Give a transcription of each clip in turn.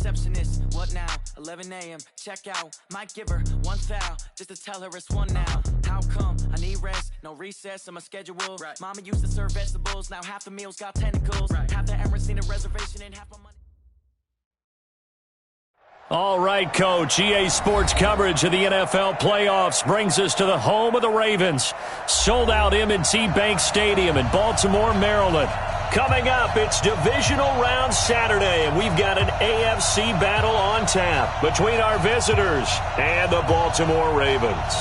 receptionist, what now? 11 a.m., check out. Might give her one foul, just to tell her it's one now. How come? I need rest, no recess in my schedule. Right. Mama used to serve vegetables, now half the meals got tentacles. Right. Half the Emirates need a reservation and half my money. All right, Coach. EA Sports coverage of the NFL playoffs brings us to the home of the Ravens. Sold out M&T Bank Stadium in Baltimore, Maryland. Coming up, it's Divisional Round Saturday, and we've got an AFC battle on tap between our visitors and the Baltimore Ravens.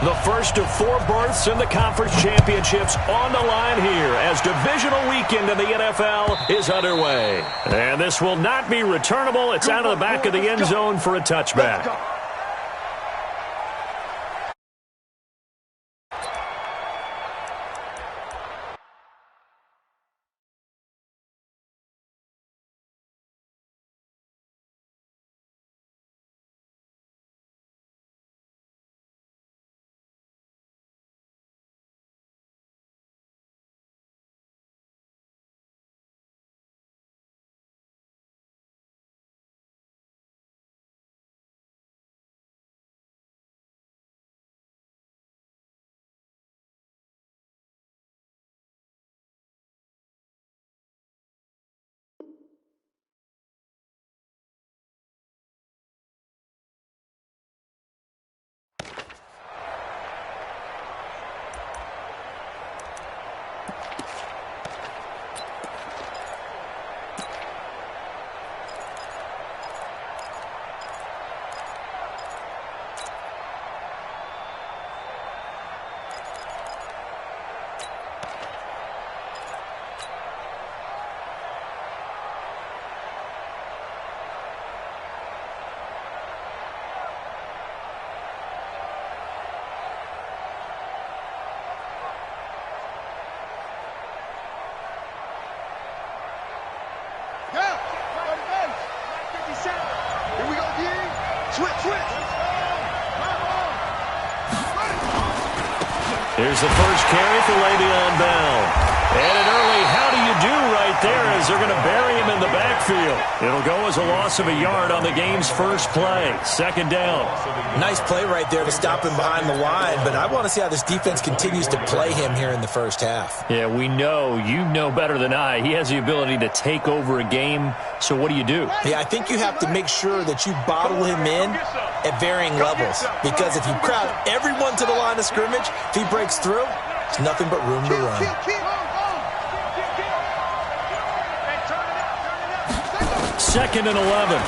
The first of 4 berths in the conference championships on the line here as divisional weekend in the NFL is underway. And this will not be returnable. It's out of the back of the end zone for a touchback. Here's the first carry for Le'Veon Bell. And an early how do you do right there as they're going to bury him in the backfield. It'll go as a loss of a yard on the game's first play. Second down. Nice play right there to stop him behind the line, but I want to see how this defense continues to play him here in the first half. Yeah, we know. You know better than I. He has the ability to take over a game, so what do you do? Yeah, I think you have to make sure that you bottle him in at varying levels, because if you crowd everyone to the line of scrimmage, if he breaks through, there's nothing but room to run. Second and 11.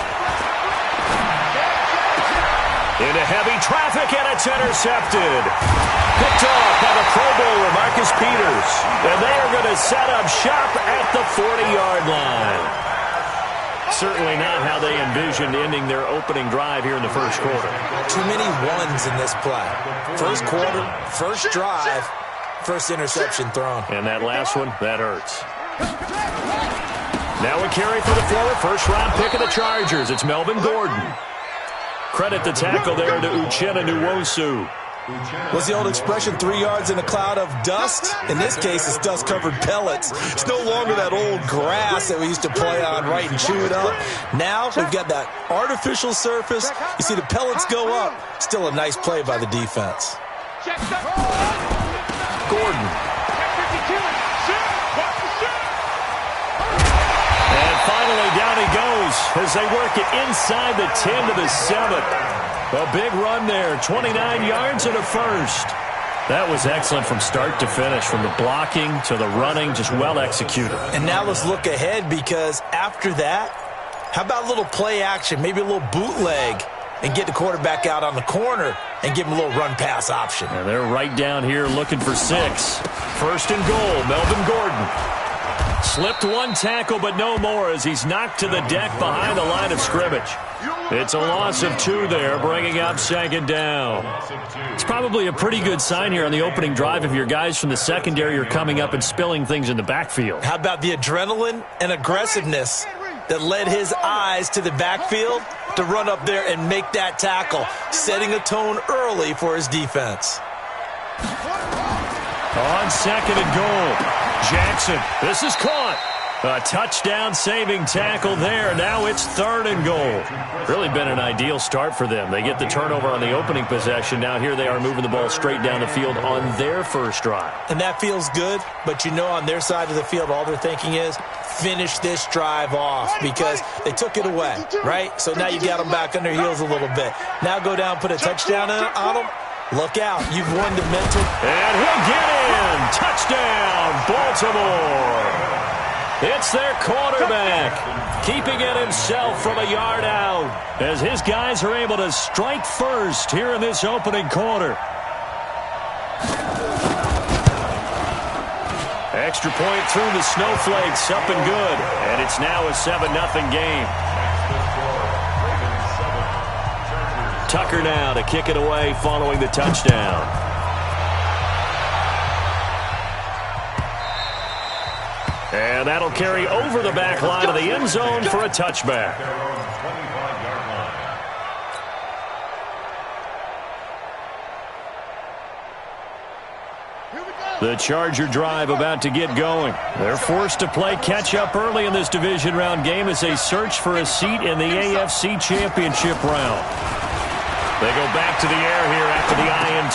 Into heavy traffic, and it's intercepted. Picked off by the Pro Bowler, Marcus Peters. And they are going to set up shop at the 40-yard line. Certainly not how they envisioned ending their opening drive here in the first quarter. Too many ones in this play. First quarter, first drive, first interception thrown. And that last one, that hurts. Now a carry for the former first-round pick of the Chargers. It's Melvin Gordon. Credit the tackle there to Uchenna Nwosu. What's the old expression, 3 yards in a cloud of dust? In this case, it's dust-covered pellets. It's no longer that old grass that we used to play on, right, and chew it up. Now we've got that artificial surface. You see the pellets go up. Still a nice play by the defense. Gordon. And finally, down he goes as they work it inside the 10 to the 7. A big run there, 29 yards and a first. That was excellent from start to finish, from the blocking to the running, just well executed. And now let's look ahead, because after that, how about a little play action, maybe a little bootleg, and get the quarterback out on the corner and give him a little run-pass option. And they're right down here looking for 6. First and goal, Melvin Gordon. Slipped one tackle, but no more as he's knocked to the deck behind the line of scrimmage. It's a loss of 2 there, bringing up second down. It's probably a pretty good sign here on the opening drive if your guys from the secondary are coming up and spilling things in the backfield. How about the adrenaline and aggressiveness that led his eyes to the backfield to run up there and make that tackle, setting a tone early for his defense. On second and goal, Jackson. This is caught. A touchdown-saving tackle there. Now it's third and goal. Really been an ideal start for them. They get the turnover on the opening possession. Now here they are moving the ball straight down the field on their first drive. And that feels good, but you know on their side of the field all they're thinking is finish this drive off because they took it away, right? So now you got them back on their heels a little bit. Now go down, put a touchdown on them. Look out. You've won the mental. And he'll get in. Touchdown, Baltimore. It's their quarterback, keeping it himself from a yard out as his guys are able to strike first here in this opening quarter. Extra point through the snowflakes, up and good, and it's now a 7-0 game. Tucker now to kick it away following the touchdown. And that'll carry over the back line of the end zone for a touchback. The Charger drive about to get going. They're forced to play catch-up early in this division round game as they search for a seat in the AFC Championship round. They go back to the air here after the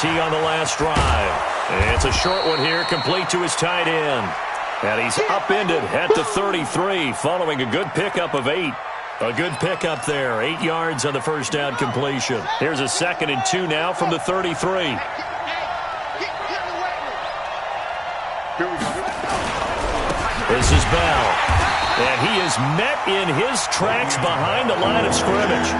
INT on the last drive. It's a short one here, complete to his tight end. And he's upended at the 33 following a good pickup of 8. A good pickup there. 8 yards on the first down completion. Here's a 2nd and 2 now from the 33. This is Bell. And he is met in his tracks behind the line of scrimmage.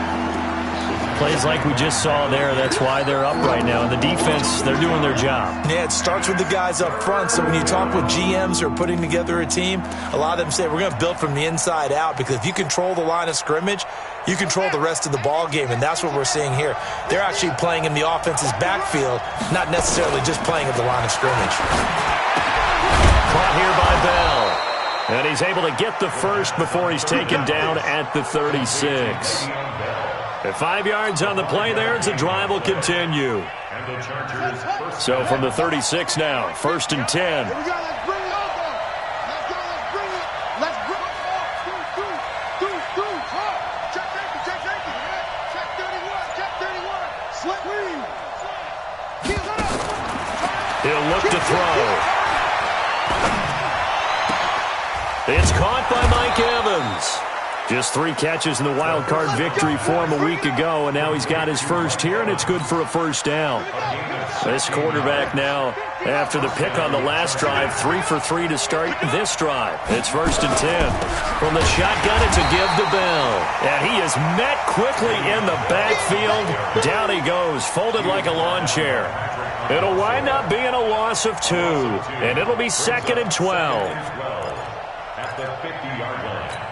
Plays like we just saw there. That's why they're up right now. And the defense, they're doing their job. Yeah, it starts with the guys up front. So when you talk with GMs who are putting together a team, a lot of them say we're going to build from the inside out because if you control the line of scrimmage, you control the rest of the ball game. And that's what we're seeing here. They're actually playing in the offense's backfield, not necessarily just playing at the line of scrimmage. Caught here by Bell. And he's able to get the first before he's taken down at the 36. At 5 yards on the play there, as the drive will continue. So from the 36 now, 1st and 10. He'll look to throw. It's caught by Mike Evans. Just 3 catches in the wild card victory for him a week ago, and now he's got his first here, and it's good for a first down. This quarterback now, after the pick on the last drive, 3 for 3 to start this drive. It's 1st and 10. From the shotgun, it's a give to Bell. And he is met quickly in the backfield. Down he goes, folded like a lawn chair. It'll wind up being a loss of 2, and it'll be 2nd and 12. At the 50-yard line.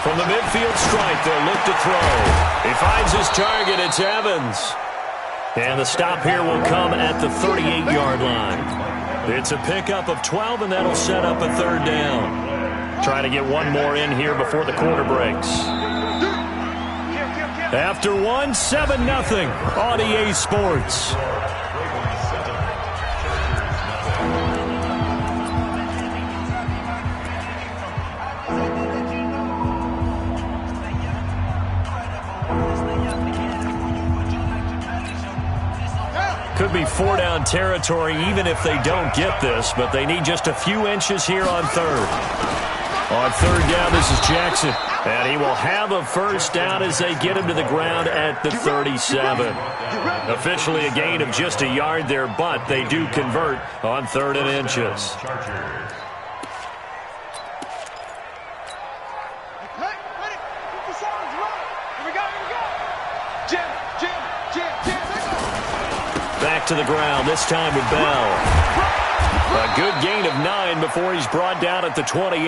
From the midfield stripe, they'll look to throw. He finds his target. It's Evans. And the stop here will come at the 38-yard line. It's a pickup of 12, and that'll set up a 3rd down. Trying to get one more in here before the quarter breaks. After 1, 7-0 on EA Sports. Could be 4-down territory even if they don't get this, but they need just a few inches here on 3rd. On 3rd down, this is Jackson, and he will have a first down as they get him to the ground at the 37. Officially a gain of just a yard there, but they do convert on 3rd and inches. to the ground, this time with Bell. A good gain of 9 before he's brought down at the 28.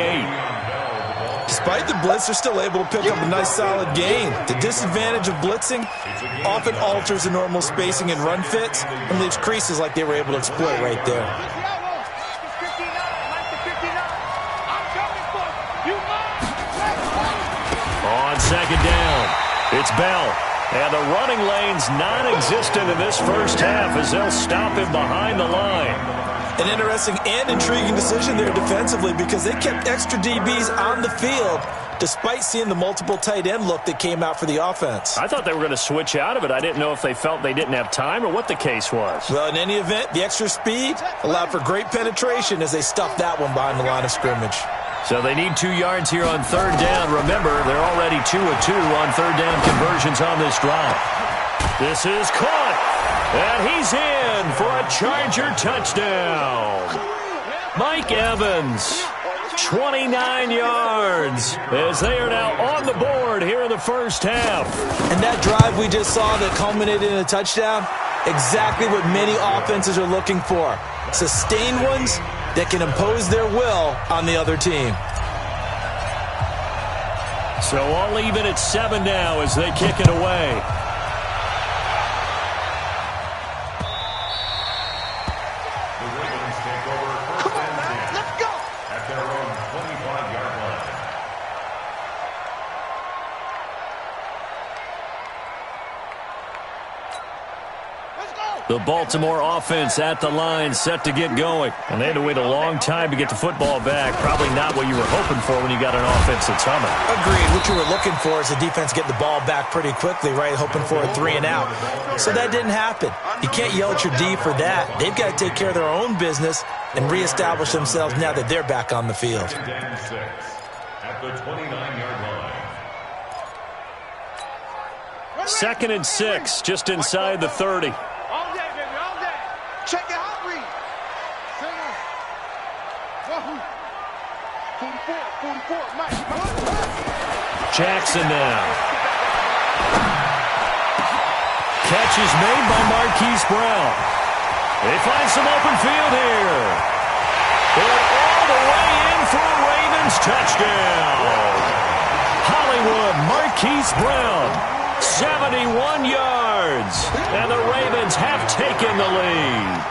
Despite the blitz, they're still able to pick up a nice solid gain. The disadvantage of blitzing often alters the normal spacing and run fits and leaves creases like they were able to exploit right there. On second down, it's Bell. And the running lane's non-existent in this first half as they'll stop him behind the line. An interesting and intriguing decision there defensively because they kept extra DBs on the field despite seeing the multiple tight end look that came out for the offense. I thought they were going to switch out of it. I didn't know if they felt they didn't have time or what the case was. Well, in any event, the extra speed allowed for great penetration as they stuffed that one behind the line of scrimmage. So they need 2 yards here on third down. Remember, they're already 2 of 2 on third down conversions on this drive. This is caught, and he's in for a Charger touchdown. Mike Evans, 29 yards, as they are now on the board here in the first half. And that drive we just saw that culminated in a touchdown, exactly what many offenses are looking for. Sustained ones that can impose their will on the other team. So all even at 7 now as they kick it away. The Ravens take over first and 10. Let's go! At their own 25-yard line. The Baltimore offense at the line, set to get going. And they had to wait a long time to get the football back. Probably not what you were hoping for when you got an offense that's humming. Agreed. What you were looking for is the defense getting the ball back pretty quickly, right? Hoping for a 3 and out. So that didn't happen. You can't yell at your D for that. They've got to take care of their own business and reestablish themselves now that they're back on the field. At the 29-yard line. 2nd and 6, just inside the 30. Check it out, read. 44, Mike. Jackson now. Catch is made by Marquise Brown. They find some open field here. They're all the way in for a Ravens touchdown. Hollywood, Marquise Brown. 71 yards, and the Ravens have taken the lead.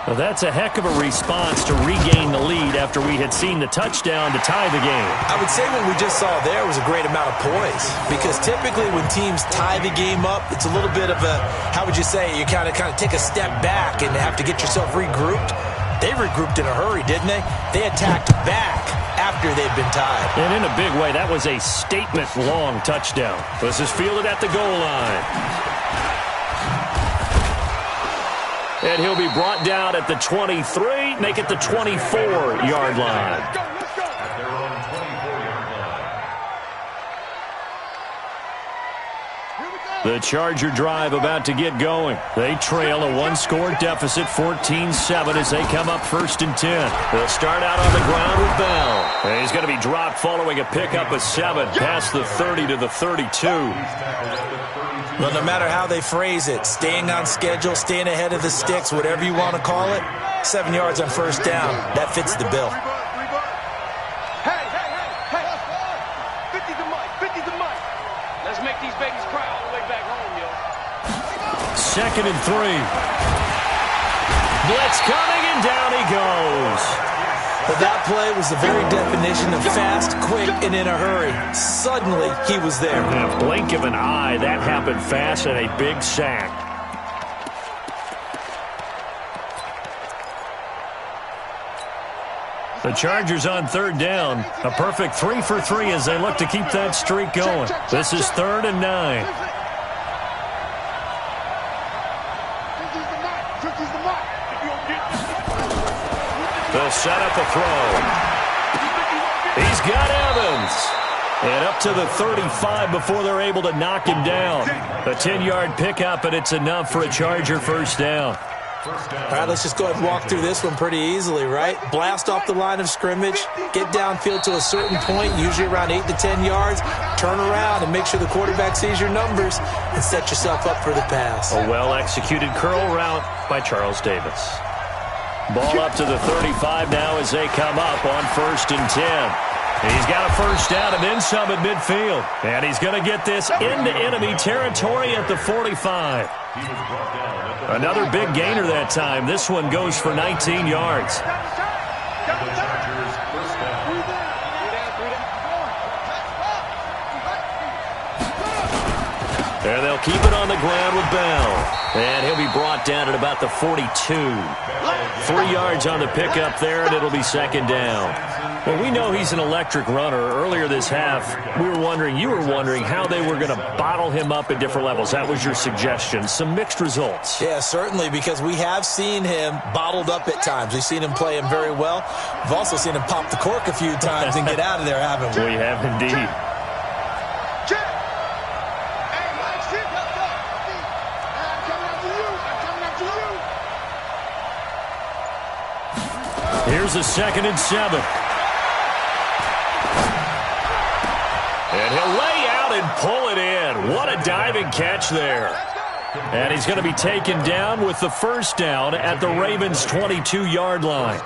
Well, that's a heck of a response to regain the lead after we had seen the touchdown to tie the game. I would say what we just saw there was a great amount of poise because typically when teams tie the game up, it's a little bit of a, how would you say, you kind of take a step back and have to get yourself regrouped. They regrouped in a hurry, didn't they? They attacked back after they'd been tied. And in a big way, that was a statement-long touchdown. This is fielded at the goal line. And he'll be brought down at the 23, make it the 24-yard line. At their own 24-yard line. The Charger drive about to get going. They trail a one-score deficit, 14-7, as they come up 1st and 10. They'll start out on the ground with Bell. And he's going to be dropped following a pickup of 7 past the 30 to the 32. Well, no matter how they phrase it, staying on schedule, staying ahead of the sticks, whatever you want to call it, 7 yards on 1st down, that fits the bill. Hey. 50 to Mike. Let's make these babies cry all the way back home, yo. 2nd and 3. Blitz coming, and down he goes. But that play was the very definition of fast, quick, and in a hurry. Suddenly, he was there. In a blink of an eye, that happened fast, and a big sack. The Chargers on 3rd down. A perfect 3 for 3 as they look to keep that streak going. This is 3rd and 9. They'll set up a throw. He's got Evans. And up to the 35 before they're able to knock him down. A 10-yard pickup, and it's enough for a Charger 1st down. All right, let's just go ahead and walk through this one pretty easily, right? Blast off the line of scrimmage, get downfield to a certain point, usually around 8 to 10 yards, turn around and make sure the quarterback sees your numbers and set yourself up for the pass. A well-executed curl route by Charles Davis. Ball up to the 35 now as they come up on 1st and 10. He's got a first down and then some at midfield. And he's going to get this into enemy territory at the 45. Another big gainer that time. This one goes for 19 yards. And they'll keep it on the ground with Bell. And he'll be brought down at about the 42. 3 yards on the pickup there, and it'll be 2nd down. Well, we know he's an electric runner. Earlier this half, you were wondering how they were going to bottle him up at different levels. That was your suggestion. Some mixed results. Yeah, certainly, because we have seen him bottled up at times. We've seen him play him very well. We've also seen him pop the cork a few times and get out of there, haven't we? We have indeed. Here's a 2nd and 7. And he'll lay out and pull it in. What a diving catch there. And he's going to be taken down with the first down at the Ravens' 22-yard line.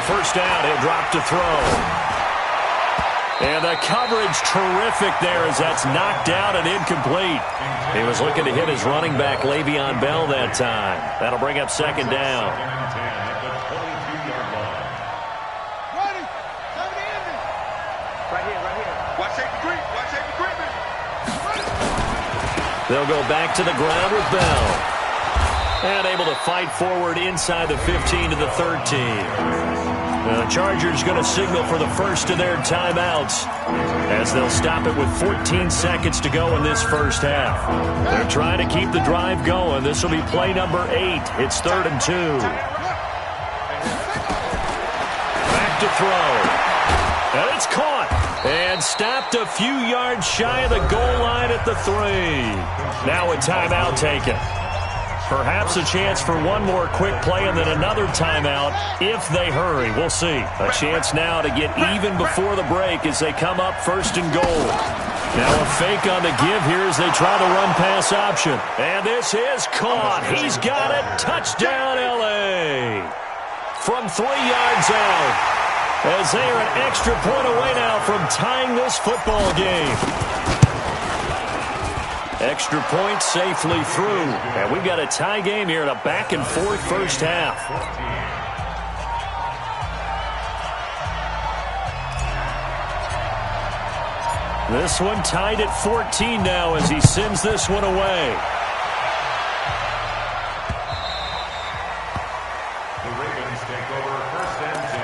First down, he'll drop to throw. And the coverage terrific there as that's knocked out and incomplete. He was looking to hit his running back, Le'Veon Bell, that time. That'll bring up 2nd down. They'll go back to the ground with Bell. And able to fight forward inside the 15 to the 13. The Chargers going to signal for the first of their timeouts as they'll stop it with 14 seconds to go in this first half. They're trying to keep the drive going. This will be play number 8. It's 3rd and 2. Back to throw. And it's caught. And stopped a few yards shy of the goal line at the 3. Now a timeout taken. Perhaps a chance for one more quick play and then another timeout if they hurry. We'll see. A chance now to get even before the break as they come up 1st and goal. Now a fake on the give here as they try the run-pass option. And this is caught. He's got it. Touchdown, L.A. From 3 yards out as they are an extra point away now from tying this football game. Extra point safely through. And we've got a tie game here in a back-and-forth first half. This one tied at 14 now as he sends this one away. The Ravens take over 1st and 10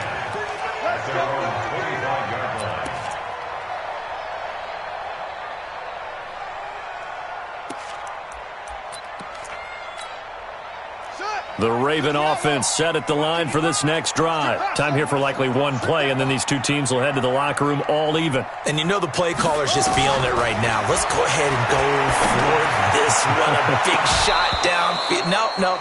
at their own 25-yard line. The Raven offense set at the line for this next drive. Time here for likely one play, and then these two teams will head to the locker room all even. And you know the play caller's just feeling it right now. Let's go ahead and go for this one. A big shot down.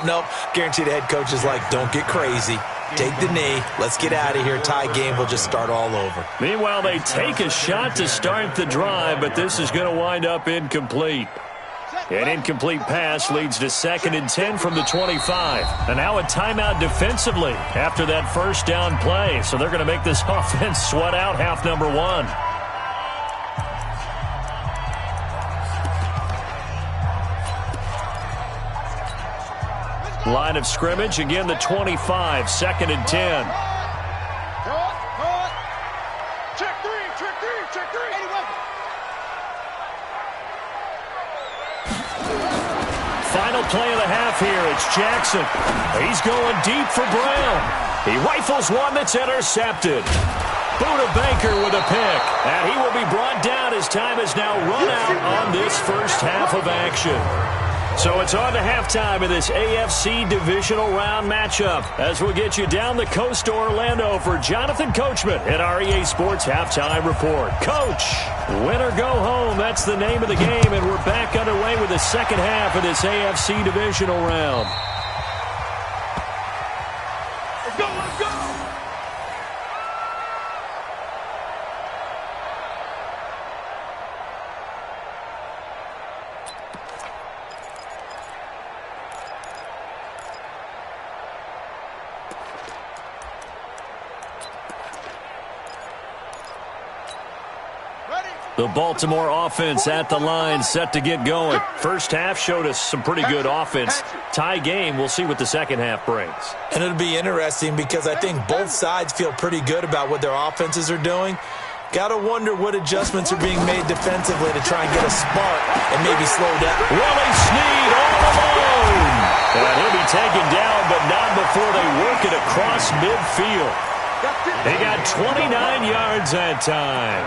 Nope. Guarantee the head coach is like, don't get crazy. Take the knee. Let's get out of here. Tie game. We'll just start all over. Meanwhile, they take a shot to start the drive, but this is going to wind up incomplete. An incomplete pass leads to 2nd and 10 from the 25. And now a timeout defensively after that first down play. So they're going to make this offense sweat out half number 1. Line of scrimmage, again the 25, 2nd and 10. Final play of the half here. It's Jackson. He's going deep for Brown. He rifles one that's intercepted. Buda Baker with a pick. And he will be brought down as time has now run out on this first half of action. So it's on to halftime of this AFC divisional round matchup as we'll get you down the coast to Orlando for Jonathan Coachman at our EA Sports Halftime Report. Coach, win or go home, that's the name of the game, and we're back underway with the second half of this AFC divisional round. Let's go, let's go! The Baltimore offense at the line, set to get going. First half showed us some pretty good offense. Tie game, we'll see what the second half brings. And it'll be interesting because I think both sides feel pretty good about what their offenses are doing. Got to wonder what adjustments are being made defensively to try and get a spark and maybe slow down. Willie Snead all alone. And he'll be taken down, but not before they work it across midfield. They got 29 yards that time.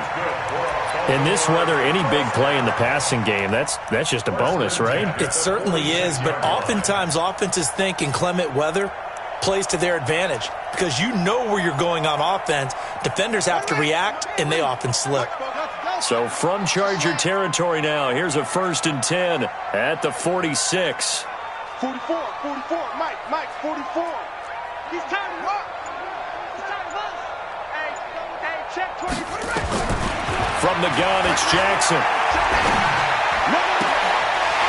In this weather, any big play in the passing game, that's just a bonus, right? It certainly is, but oftentimes offenses think inclement weather plays to their advantage because you know where you're going on offense. Defenders have to react, and they often slip. So from Charger territory now, here's a 1st and 10 at the 46. 44, Mike, 44. He's time to run. He's time to run. Hey, check 20. From the gun, it's Jackson.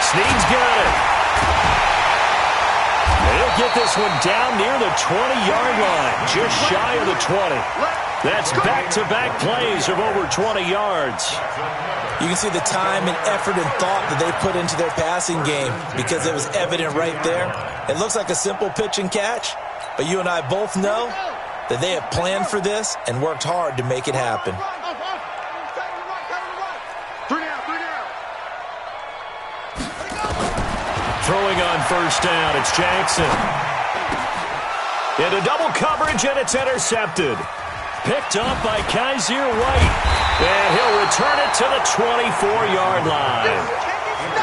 Snead's got it. He'll get this one down near the 20-yard line, just shy of the 20. That's back-to-back plays of over 20 yards. You can see the time and effort and thought that they put into their passing game because it was evident right there. It looks like a simple pitch and catch, but you and I both know that they have planned for this and worked hard to make it happen. Throwing on first down, it's Jackson. Into double coverage, and it's intercepted. Picked up by Kaiser White. And he'll return it to the 24-yard line.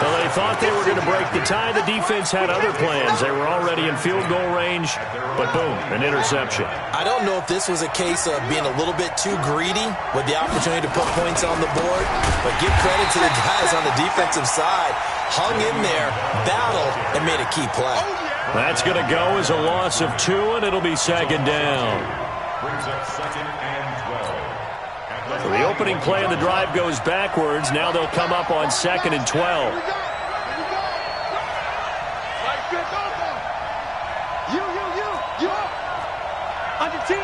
Well, they thought they were going to break the tie. The defense had other plans. They were already in field goal range, but boom, an interception. I don't know if this was a case of being a little bit too greedy with the opportunity to put points on the board, but give credit to the guys on the defensive side. Hung in there, battled, and made a key play. That's going to go as a loss of 2, and it'll be second down. Brings up 2nd and 12. So the opening play of the drive goes backwards. Now they'll come up on 2nd and 12. You. Under 10.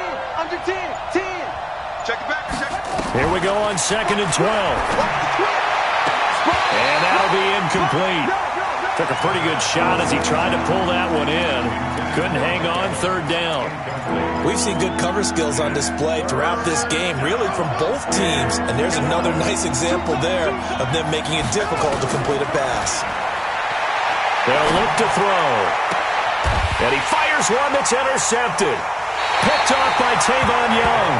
Check it back, Here we go on 2nd and 12. And that'll be incomplete. Took a pretty good shot as he tried to pull that one in. Couldn't hang on, 3rd down. We've seen good cover skills on display throughout this game, really from both teams. And there's another nice example there of them making it difficult to complete a pass. They'll look to throw. And he fires one that's intercepted. Picked off by Tavon Young.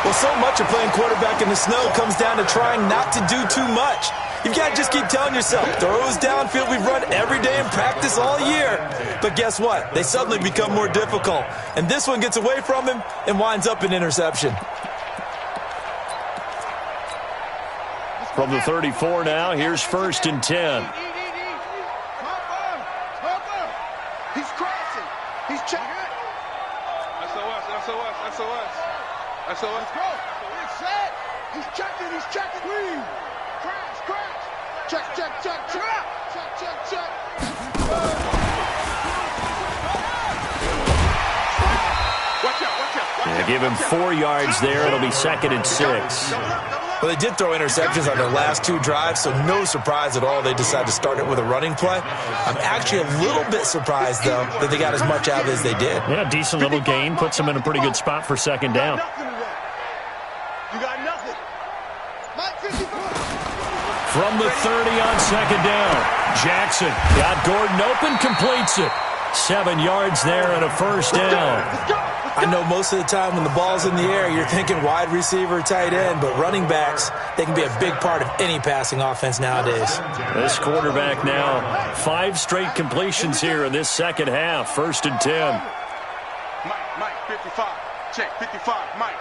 Well, so much of playing quarterback in the snow comes down to trying not to do too much. You've got to just keep telling yourself, throws downfield we've run every day in practice all year. But guess what? They suddenly become more difficult. And this one gets away from him and winds up an interception. From the 34 now, here's 1st and 10. He's crossing. He's checking. SOS. Go. He's set. He's checking. Crash. Check. Watch out. Yeah, give him 4 yards there. It'll be 2nd and 6. Well, they did throw interceptions on their last 2 drives, so no surprise at all they decided to start it with a running play. I'm actually a little bit surprised, though, that they got as much out of it as they did. Yeah, decent little gain. Puts them in a pretty good spot for 2nd down. You got nothing. From the 30 on 2nd down. Jackson got Gordon open, completes it. 7 yards there and a 1st down. Let's go. I know most of the time when the ball's in the air, you're thinking wide receiver, tight end, but running backs, they can be a big part of any passing offense nowadays. This quarterback now, 5 straight completions here in this second half. 1st and 10. Mike, 55. Check, 55, Mike.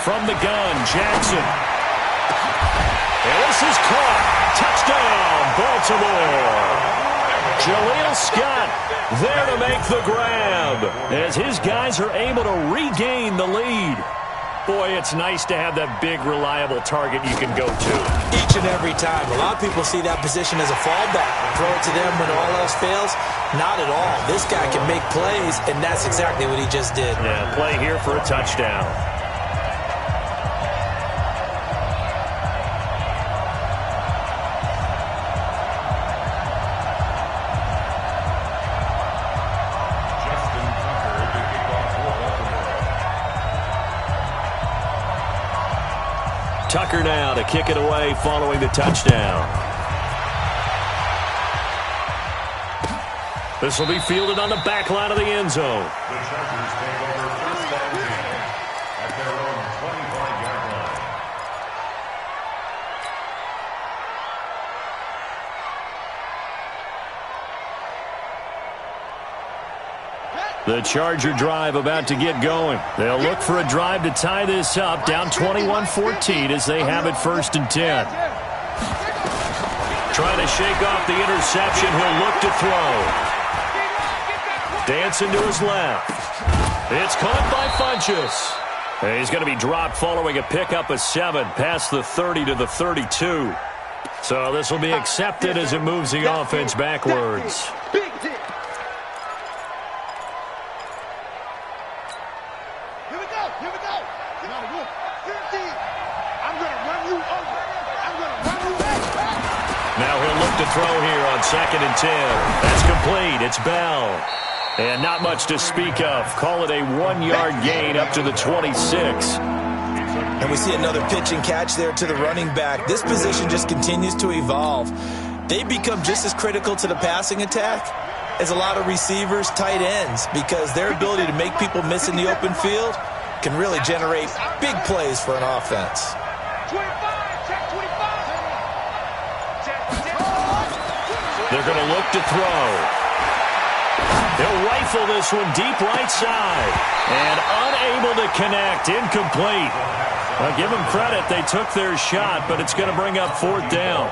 From the gun, Jackson. And this is caught. Touchdown, Baltimore. Jaleel Scott there to make the grab as his guys are able to regain the lead. Boy, it's nice to have that big, reliable target you can go to. Each and every time. A lot of people see that position as a fallback. Throw it to them when all else fails. Not at all. This guy can make plays, and that's exactly what he just did. Yeah, play here for a touchdown. Tucker now to kick it away following the touchdown. This will be fielded on the back line of the end zone. The Chargers take over 1st and 10 at their own 25-yard line. The Charger drive about to get going. They'll look for a drive to tie this up, down 21-14 as they have it 1st and 10. Trying to shake off the interception. He'll look to throw. Dancing to his left. It's caught by Funchess. And he's going to be dropped following a pickup of 7 past the 30 to the 32. So this will be accepted as it moves the offense backwards. Now he'll look to throw here on 2nd and 10. That's complete. It's Bell. And not much to speak of. Call it a 1-yard gain up to the 26. And we see another pitch and catch there to the running back. This position just continues to evolve. They become just as critical to the passing attack as a lot of receivers, tight ends, because their ability to make people miss in the open field can really generate big plays for an offense. They're going to look to throw. They'll rifle this one deep right side. And unable to connect. Incomplete. Well, give them credit. They took their shot, but it's going to bring up 4th down.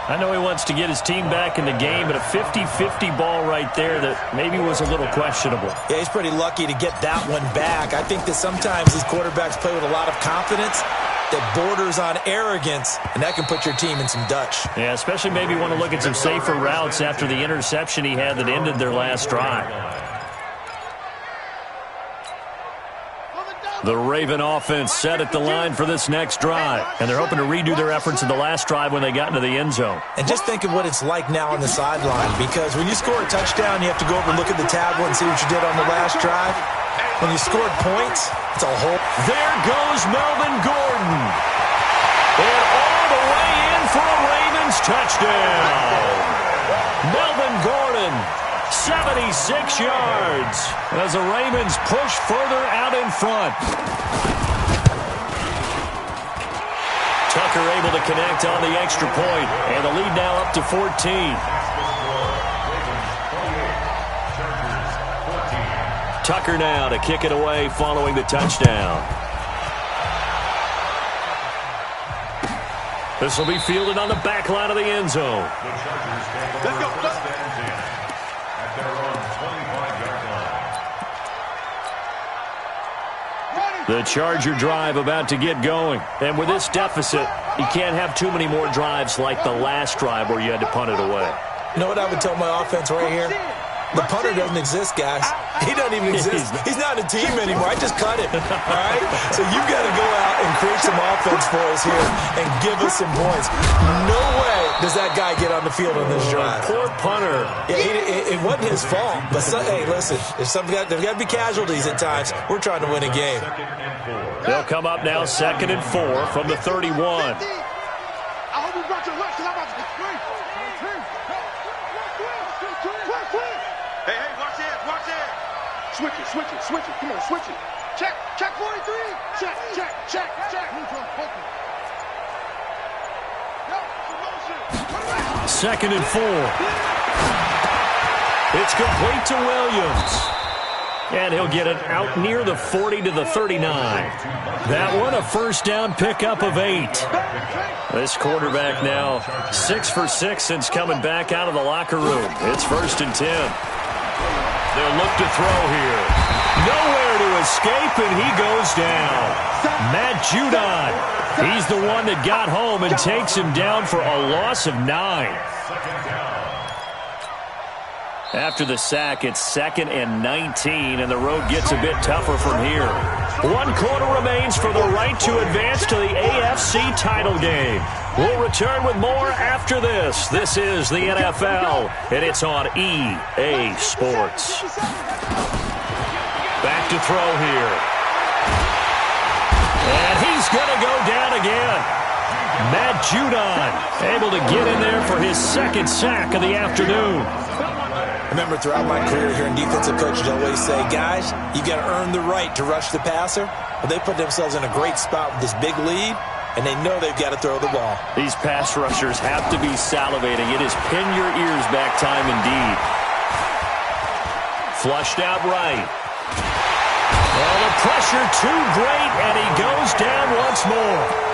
I know he wants to get his team back in the game, but a 50-50 ball right there that maybe was a little questionable. Yeah, he's pretty lucky to get that one back. I think that sometimes these quarterbacks play with a lot of confidence that borders on arrogance, and that can put your team in some Dutch. Yeah, especially maybe want to look at some safer routes after the interception he had that ended their last drive. The Raven offense set at the line for this next drive, and they're hoping to redo their efforts in the last drive when they got into the end zone. And just think of what it's like now on the sideline, because when you score a touchdown, you have to go over and look at the tablet and see what you did on the last drive. When you scored points, it's a whole... There goes Melvin Gordon. And all the way in for a Ravens touchdown. Melvin Gordon, 76 yards, as the Ravens push further out in front. Tucker able to connect on the extra point, and the lead now up to 14. Tucker now to kick it away following the touchdown. This will be fielded on the back line of the end zone. The Chargers take over 1st and 10 at their own 25-yard line. The Charger drive about to get going. And with this deficit, you can't have too many more drives like the last drive where you had to punt it away. You know what I would tell my offense right here? The punter doesn't exist, guys. He doesn't even exist. He's not a team anymore. I just cut him. All right? So you've got to go out and create some offense for us here and give us some points. No way does that guy get on the field on this drive. Poor punter. Yeah, it wasn't his fault. But, hey, listen, there's got to be casualties at times. We're trying to win a game. They'll come up now 2nd and 4 from the 31. I hope you brought your lunch because I'm about to get free. Hey, watch this. Switch it. Come on, switch it. Check 43. Check. Second and 4. It's complete to Williams. And he'll get it out near the 40 to the 39. That one a first down pickup of 8. This quarterback now 6 for 6 since coming back out of the locker room. It's 1st and 10. They'll look to throw here. Nowhere to escape, and he goes down. Matt Judon. He's the one that got home and takes him down for a loss of 9. After the sack, it's 2nd and 19, and the road gets a bit tougher from here. 1 quarter remains for the right to advance to the AFC title game. We'll return with more after this. This is the NFL, and it's on EA Sports. Back to throw here. And he's going to go down again. Matt Judon able to get in there for his 2nd sack of the afternoon. I remember throughout my career hearing defensive coaches always say, guys, you got to earn the right to rush the passer. But they put themselves in a great spot with this big lead, and they know they've got to throw the ball. These pass rushers have to be salivating. It is pin your ears back time indeed. Flushed out right. Oh, the pressure too great, and he goes down once more.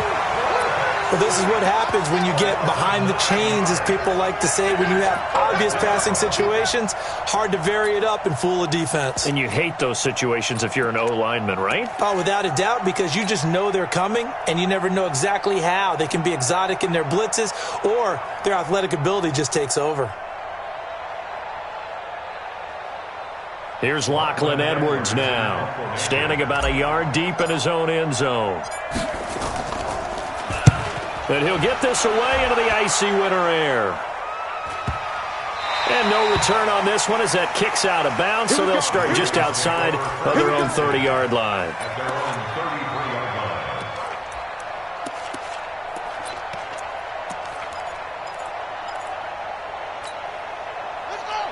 Well, this is what happens when you get behind the chains, as people like to say. When you have obvious passing situations, hard to vary it up and fool a defense. And you hate those situations if you're an O-lineman, right? Oh, without a doubt, because you just know they're coming, and you never know exactly how. They can be exotic in their blitzes, or their athletic ability just takes over. Here's Lachlan Edwards now, standing about a yard deep in his own end zone. And he'll get this away into the icy winter air. And no return on this one as that kicks out of bounds, so they'll start just outside of their own 30-yard line.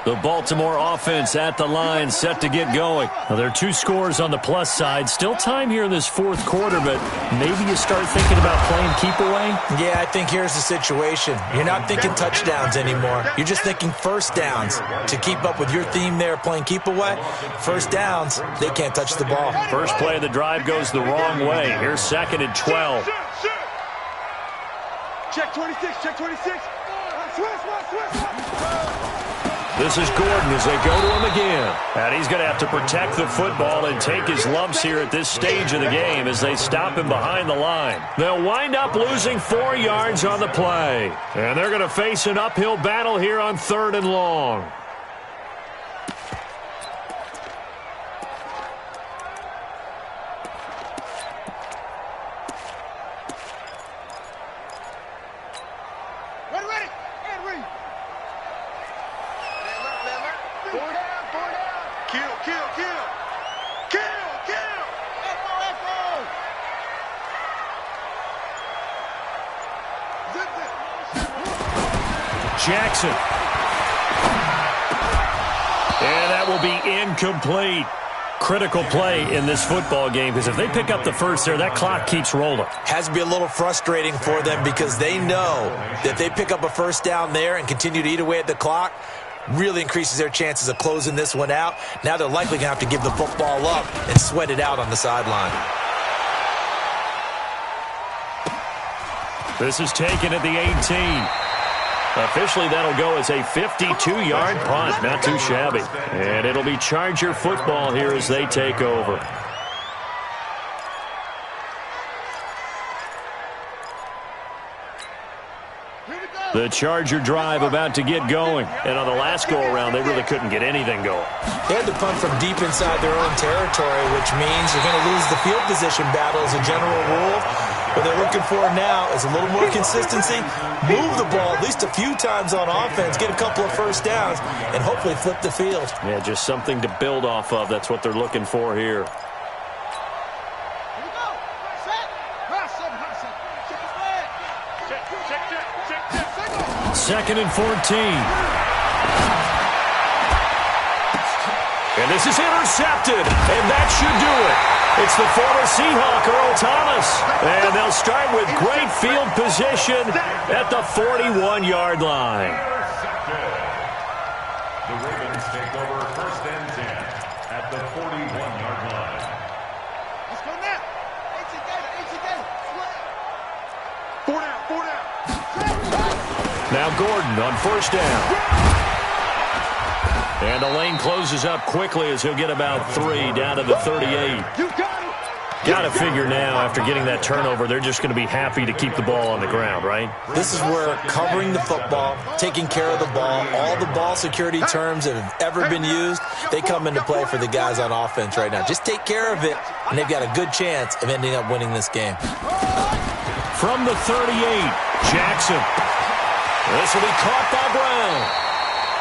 The Baltimore offense at the line, set to get going. Now, there are 2 scores on the plus side. Still time here in this 4th quarter, but maybe you start thinking about playing keep away? Yeah, I think here's the situation. You're not thinking touchdowns anymore. You're just thinking first downs. To keep up with your theme there, playing keep away, first downs, they can't touch the ball. First play of the drive goes the wrong way. Here's 2nd and 12. Check 26. This is Gordon as they go to him again. And he's going to have to protect the football and take his lumps here at this stage of the game as they stop him behind the line. They'll wind up losing 4 yards on the play. And they're going to face an uphill battle here on 3rd and long. Jackson. And that will be incomplete. Critical play in this football game, because if they pick up the first there, that clock keeps rolling. Has to be a little frustrating for them because they know that if they pick up a first down there and continue to eat away at the clock, really increases their chances of closing this one out. Now they're likely going to have to give the football up and sweat it out on the sideline. This is taken at the 18. Officially, that'll go as a 52-yard punt. Not too shabby. And it'll be Charger football here as they take over. The Charger drive about to get going. And on the last go-around, they really couldn't get anything going. They had to punt from deep inside their own territory, which means you're going to lose the field position battle as a general rule. What they're looking for now is a little more consistency, move the ball at least a few times on offense, get a couple of first downs, and hopefully flip the field. Yeah, just something to build off of. That's what they're looking for here. Check. 2nd and 14. And this is intercepted, and that should do it. It's the former Seahawk, Earl Thomas. And they'll start with great field position at the 41-yard line. The Ravens take over first and 10 at the 41-yard line. Let's go now. Four down. Now Gordon on first down. And the lane closes up quickly as he'll get about 3 down to the 38. You got it. Got to figure now, after getting that turnover, they're just going to be happy to keep the ball on the ground, right? This is where covering the football, taking care of the ball, all the ball security terms that have ever been used, they come into play for the guys on offense right now. Just take care of it, and they've got a good chance of ending up winning this game. From the 38, Jackson. This will be caught by Brown.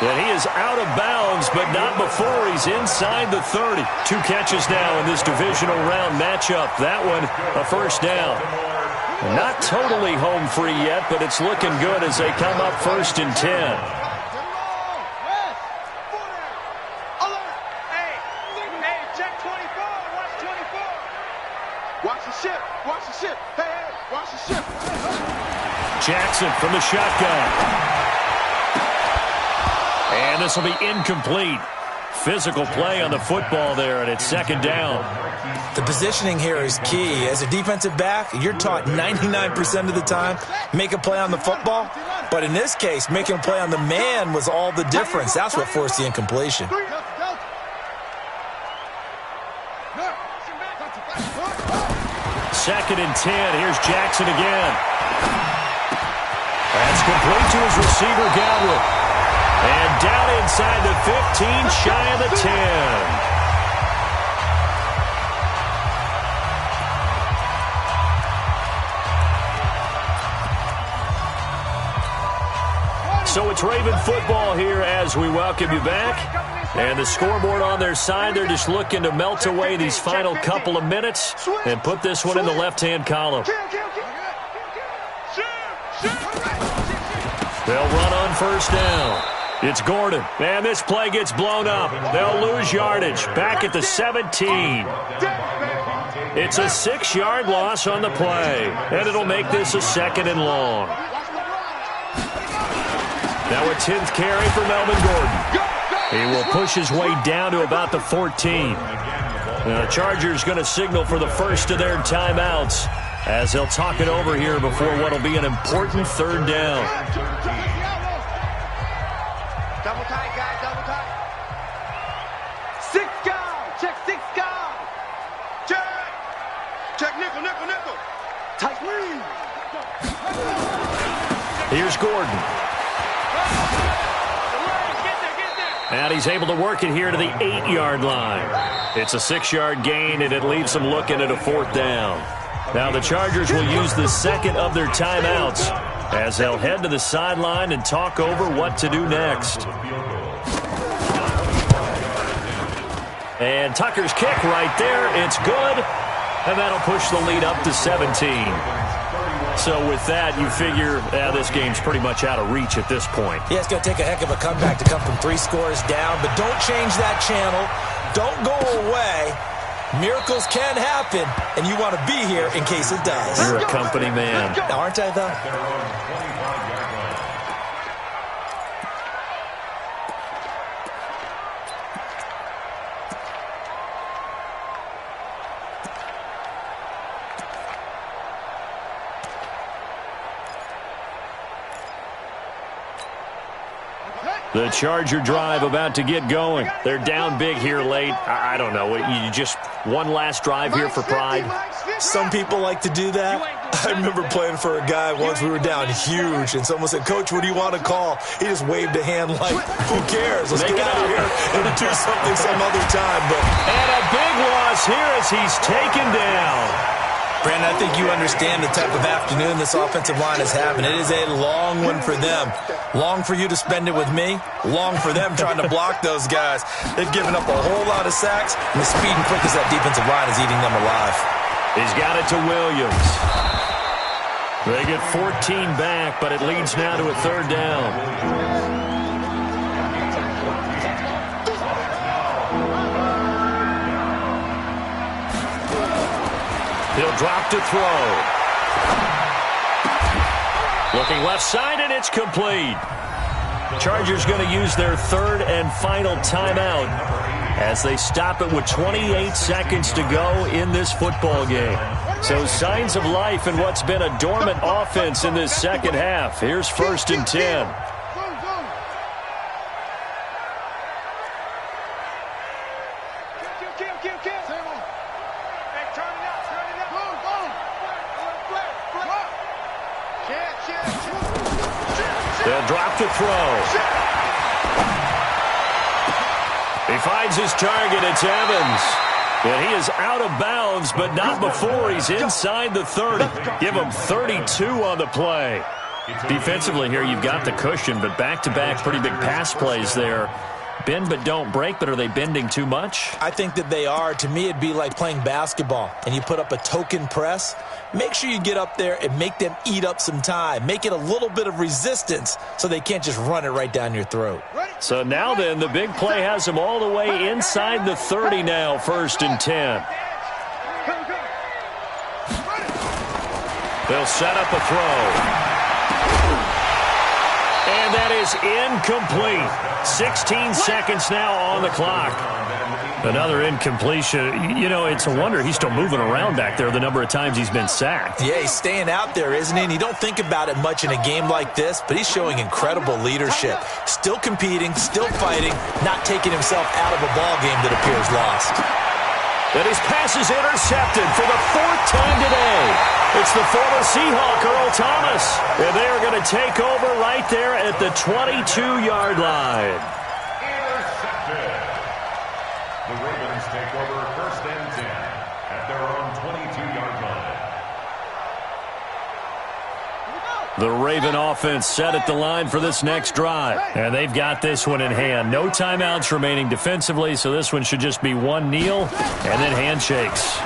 And he is out of bounds, but not before he's inside the 30. 2 catches now in this divisional round matchup. That one, a first down. Not totally home free yet, but it's looking good as they come up first and 10. Hey, check 24. Watch 24. Watch the ship. Hey, watch the ship. Jackson from the shotgun. And this will be incomplete. Physical play on the football there, and it's second down. The positioning here is key. As a defensive back, you're taught 99% of the time, make a play on the football. But in this case, making a play on the man was all the difference. That's what forced the incompletion. Second and 10. Here's Jackson again. That's complete to his receiver, Godwin. And down inside the 15, shy of the 10. So it's Raven football here as we welcome you back. And the scoreboard on their side, they're just looking to melt away these final couple of minutes and put this one in the left-hand column. They'll run on first down. It's Gordon, and this play gets blown up. They'll lose yardage. Back at the 17. It's a 6-yard loss on the play, and it'll make this a second and long. Now a 10th carry for Melvin Gordon. He will push his way down to about the 14. Now the Chargers going to signal for the first of their timeouts as they'll talk it over here before what will be an important third down. Double tight, guys, double tight. 6 guys. Check 6 guys. Check nickel. Tight lead. Here's Gordon. And he's able to work it here to the 8-yard line. It's a 6-yard gain, and it leaves them looking at a 4th down. Now the Chargers will use the second of their timeouts as they'll head to the sideline and talk over what to do next. And Tucker's kick right there. It's good. And that'll push the lead up to 17. So with that, you figure this game's pretty much out of reach at this point. Yeah, it's going to take a heck of a comeback to come from 3 scores down. But don't change that channel. Don't go away. Miracles can happen, and you want to be here in case it does. You're a company man. Aren't I, though? The Charger drive about to get going. They're down big here late. I don't know. You just one last drive here for pride? Some people like to do that. I remember playing for a guy once. We were down huge, and someone said, "Coach, what do you want to call?" He just waved a hand like, "Who cares? Let's get out of here and do something some other time." And a big loss here as he's taken down. Brandon, I think you understand the type of afternoon this offensive line is having. It is a long one for them. Long for you to spend it with me. Long for them trying to block those guys. They've given up a whole lot of sacks, and the speed and quickness of that defensive line is eating them alive. He's got it to Williams. They get 14 back, but it leads now to a third down. He'll drop to throw. Looking left side, and it's complete. Chargers going to use their third and final timeout as they stop it with 28 seconds to go in this football game. So signs of life in what's been a dormant offense in this second half. Here's 1st and 10. They'll drop to throw. He finds his target. It's Evans. And he is out of bounds, but not before he's inside the 30. Give him 32 on the play. Defensively here, you've got the cushion, but back-to-back pretty big pass plays there. Bend but don't break, but are they bending too much? I think that they are. To me, it'd be like playing basketball, and you put up a token press. Make sure you get up there and make them eat up some time. Make it a little bit of resistance so they can't just run it right down your throat. So now then, the big play has them all the way inside the 30 now, 1st and 10. They'll set up a throw. And that is incomplete. 16 seconds now on the clock. Another incompletion. You know, it's a wonder he's still moving around back there the number of times he's been sacked. Yeah, he's staying out there, isn't he? And you don't think about it much in a game like this, but he's showing incredible leadership. Still competing, still fighting, not taking himself out of a ball game that appears lost. And his pass is intercepted for the 4th time today. It's the former Seahawk, Earl Thomas. And they are going to take over right there at the 22-yard line. Intercepted. The Ravens take over 1st and 10 at their own 22-yard line. The Raven offense set at the line for this next drive. And they've got this one in hand. No timeouts remaining defensively, so this one should just be one kneel and then handshakes.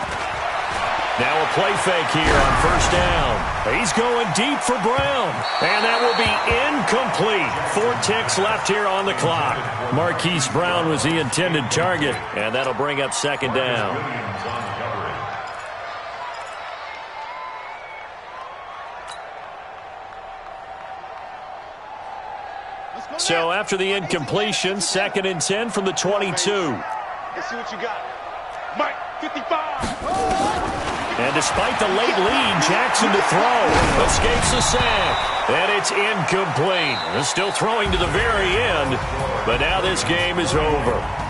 Now a play fake here on 1st down. He's going deep for Brown. And that will be incomplete. 4 ticks left here on the clock. Marquise Brown was the intended target, and that'll bring up 2nd down. So after the incompletion, 2nd and 10 from the 22. Let's see what you got. Mike, 55. And despite the late lead, Jackson to throw. Escapes the sack. And it's incomplete. They're still throwing to the very end. But now this game is over.